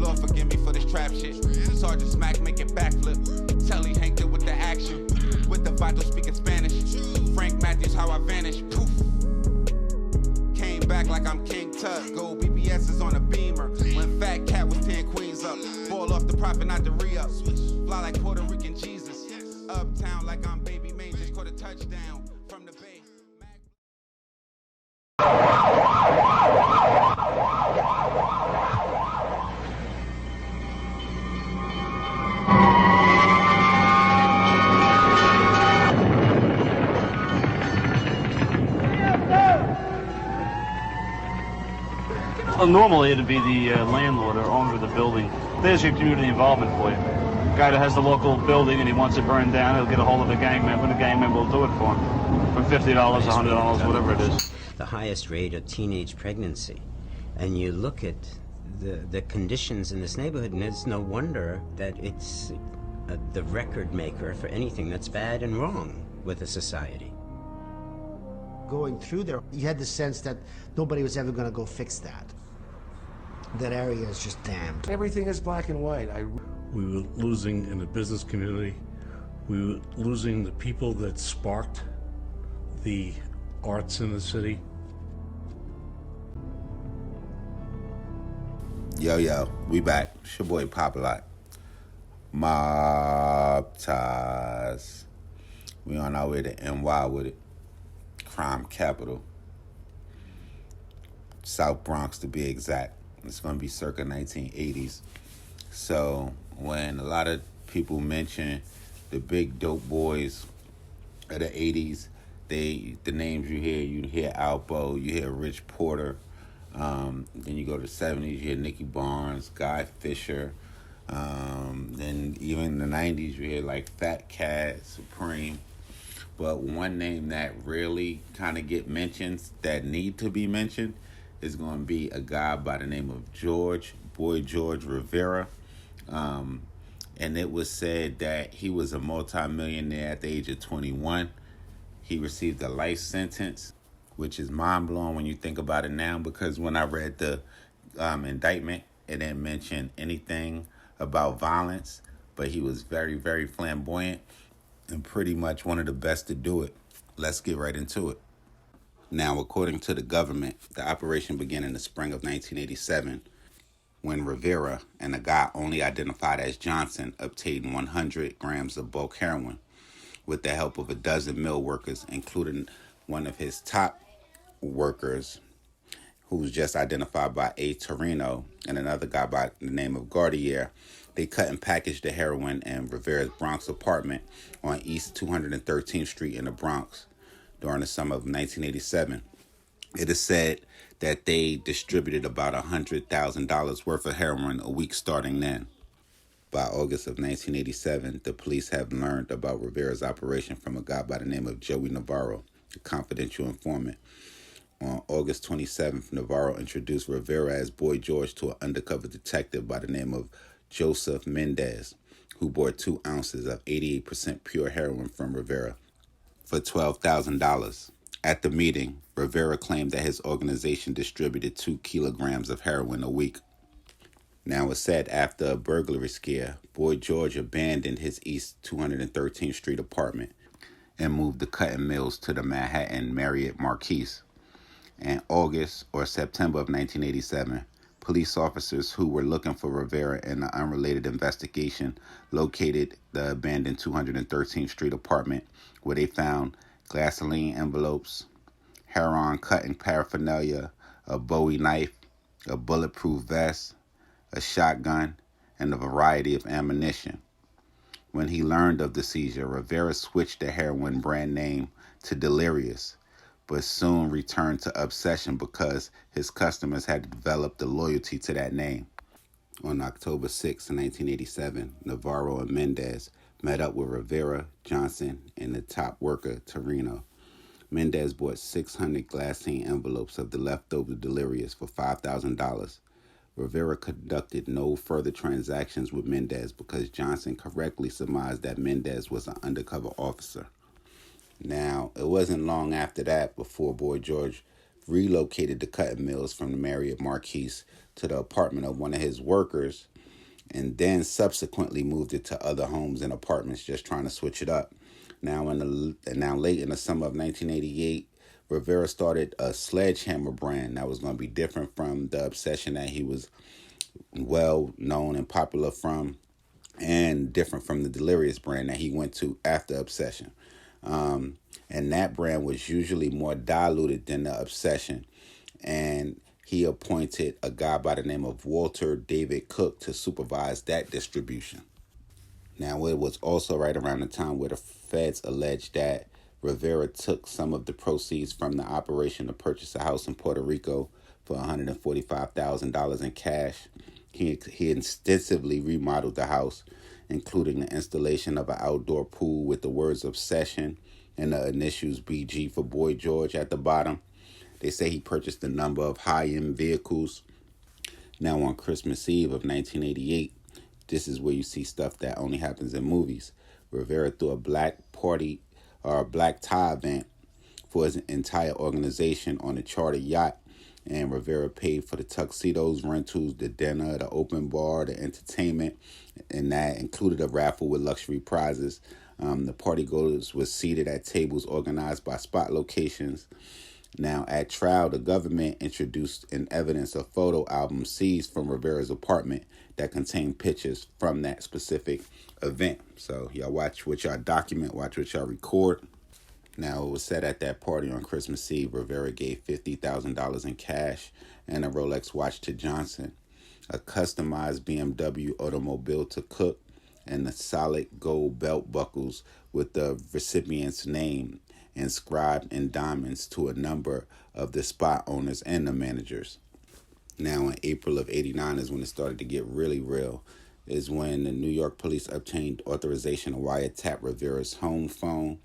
Lord forgive me for this trap shit. Sergeant Smack make it backflip. Telly Hank it with the action. With the Vato speaking Spanish. Frank Matthews how I vanish. Poof. Came back like I'm King Tut. Gold BBS is on a beamer. When Fat Cat was 10 queens up. Ball off the profit, not the re-up. Fly like Puerto Rican Jesus. Uptown like I'm Baby May. Just caught a touchdown from the Bay. Well, normally it'd be the landlord or owner of the building. There's your community involvement for you. Guy that has the local building and he wants it burned down, he'll get a hold of a gang member, and the gang member will do it for him. For $50, $100, whatever it is. The highest rate of teenage pregnancy. And you look at the conditions in this neighborhood, and it's no wonder that it's the record maker for anything that's bad and wrong with a society. Going through there, you had the sense that nobody was ever going to go fix that. That area is just damned. Everything is black and white. We were losing in the business community. We were losing the people that sparked the arts in the city. Yo, we back. It's your boy Popalot. Mobb ties. We on our way to NY with it. Crime capital. South Bronx to be exact. It's going to be circa 1980s. So when a lot of people mention the big dope boys of the 80s, the names you hear Alpo, you hear Rich Porter. Then you go to the 70s, you hear Nicky Barnes, Guy Fisher. Then even in the 90s, you hear like Fat Cat, Supreme. But one name that really kind of get mentions that need to be mentioned is going to be a guy by the name of Boy George Rivera. And it was said that he was a multimillionaire at the age of 21. He received a life sentence, which is mind-blowing when you think about it now, because when I read the indictment, it didn't mention anything about violence, but he was very, very flamboyant and pretty much one of the best to do it. Let's get right into it. Now, according to the government, the operation began in the spring of 1987 when Rivera and a guy only identified as Johnson obtained 100 grams of bulk heroin with the help of a dozen mill workers, including one of his top workers, who's just identified by A. Torino, and another guy by the name of Gardier. They cut and packaged the heroin in Rivera's Bronx apartment on East 213th Street in the Bronx during the summer of 1987. It is said that they distributed about $100,000 worth of heroin a week starting then. By August of 1987, the police have learned about Rivera's operation from a guy by the name of Joey Navarro, a confidential informant. On August 27th, Navarro introduced Rivera as Boy George to an undercover detective by the name of Joseph Mendez, who bought 2 ounces of 88% pure heroin from Rivera for $12,000. At the meeting, Rivera claimed that his organization distributed 2 kilograms of heroin a week. Now, it's said after a burglary scare, Boy George abandoned his East 213th Street apartment and moved the cutting mills to the Manhattan Marriott Marquise. In August or September of 1987, police officers who were looking for Rivera in an unrelated investigation located the abandoned 213th Street apartment, where they found gasoline envelopes, heroin cutting paraphernalia, a Bowie knife, a bulletproof vest, a shotgun, and a variety of ammunition. When he learned of the seizure, Rivera switched the heroin brand name to Delirious, but soon returned to Obsession because his customers had developed a loyalty to that name. On October 6, 1987, Navarro and Mendez met up with Rivera, Johnson, and the top worker, Torino. Mendez bought 600 glassine envelopes of the leftover Delirious for $5,000. Rivera conducted no further transactions with Mendez because Johnson correctly surmised that Mendez was an undercover officer. Now, it wasn't long after that before Boy George relocated the cutting mills from the Marriott Marquise to the apartment of one of his workers and then subsequently moved it to other homes and apartments, just trying to switch it up. Now late in the summer of 1988, Rivera started a sledgehammer brand that was going to be different from the Obsession that he was well known and popular from, and different from the Delirious brand that he went to after Obsession. And that brand was usually more diluted than the Obsession. And he appointed a guy by the name of Walter David Cook to supervise that distribution. Now, it was also right around the time where the feds alleged that Rivera took some of the proceeds from the operation to purchase a house in Puerto Rico for $145,000 in cash. He extensively remodeled the house, including the installation of an outdoor pool with the words Obsession and the initials BG for Boy George at the bottom. They say he purchased a number of high-end vehicles. Now, on Christmas Eve of 1988, this is where you see stuff that only happens in movies. Rivera threw a black party or a black tie event for his entire organization on a charter yacht, and Rivera paid for the tuxedos, rentals, the dinner, the open bar, the entertainment, and that included a raffle with luxury prizes. The partygoers were seated at tables organized by spot locations. Now, at trial, the government introduced in evidence a photo album seized from Rivera's apartment that contained pictures from that specific event. So y'all watch what y'all document, watch what y'all record. Now, it was said at that party on Christmas Eve, Rivera gave $50,000 in cash and a Rolex watch to Johnson, a customized BMW automobile to Cook, and the solid gold belt buckles with the recipient's name inscribed in diamonds to a number of the spot owners and the managers. Now, in April of 89 is when it started to get really real, is when the New York police obtained authorization to wiretap Rivera's home phone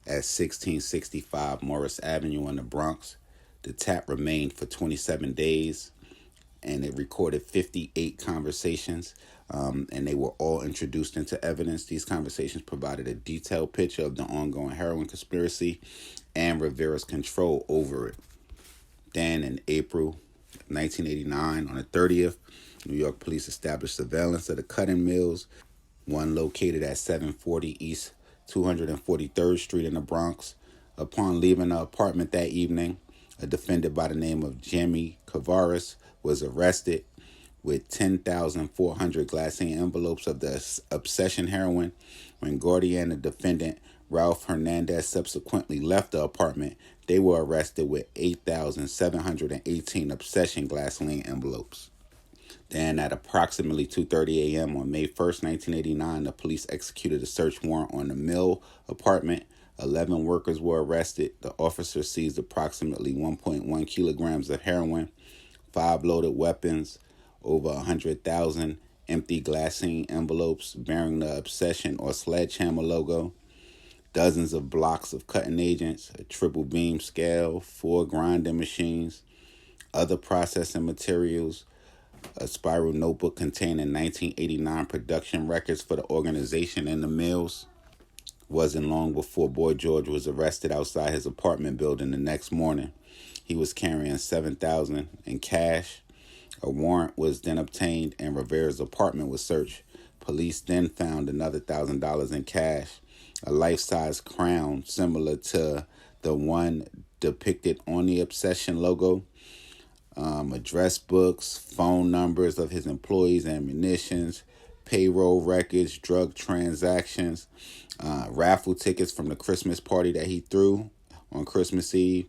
at 1665 Morris Avenue in the Bronx. The tap remained for 27 days, and it recorded 58 conversations, and they were all introduced into evidence. These conversations provided a detailed picture of the ongoing heroin conspiracy and Rivera's control over it. Then in April 1989, on the 30th, New York police established surveillance of the cutting mills, one located at 740 East 243rd Street in the Bronx. Upon leaving the apartment that evening, a defendant by the name of Jimmy Cavaris was arrested with 10,400 glassine envelopes of the Obsession heroin. When Gordy and the defendant, Ralph Hernandez, subsequently left the apartment, they were arrested with 8,718 Obsession glassine envelopes. Then at approximately 2:30 a.m. on May 1st, 1989, the police executed a search warrant on the Mill apartment. 11 workers were arrested. The officer seized approximately 1.1 kilograms of heroin, 5 loaded weapons, over 100,000 empty glassine envelopes bearing the Obsession or Sledgehammer logo, dozens of blocks of cutting agents, a triple beam scale, 4 grinding machines, other processing materials, a spiral notebook containing 1989 production records for the organization and the mills. Wasn't long before Boy George was arrested outside his apartment building the next morning. He was carrying $7,000 in cash. A warrant was then obtained and Rivera's apartment was searched. Police then found another $1,000 in cash, a life-size crown similar to the one depicted on the Obsession logo, address books, phone numbers of his employees, ammunitions, payroll records, drug transactions, raffle tickets from the Christmas party that he threw on Christmas Eve.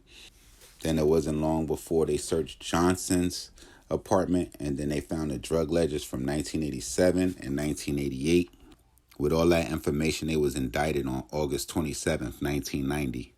Then it wasn't long before they searched Johnson's apartment, and then they found the drug ledgers from 1987 and 1988. With all that information, they was indicted on August 27th, 1990.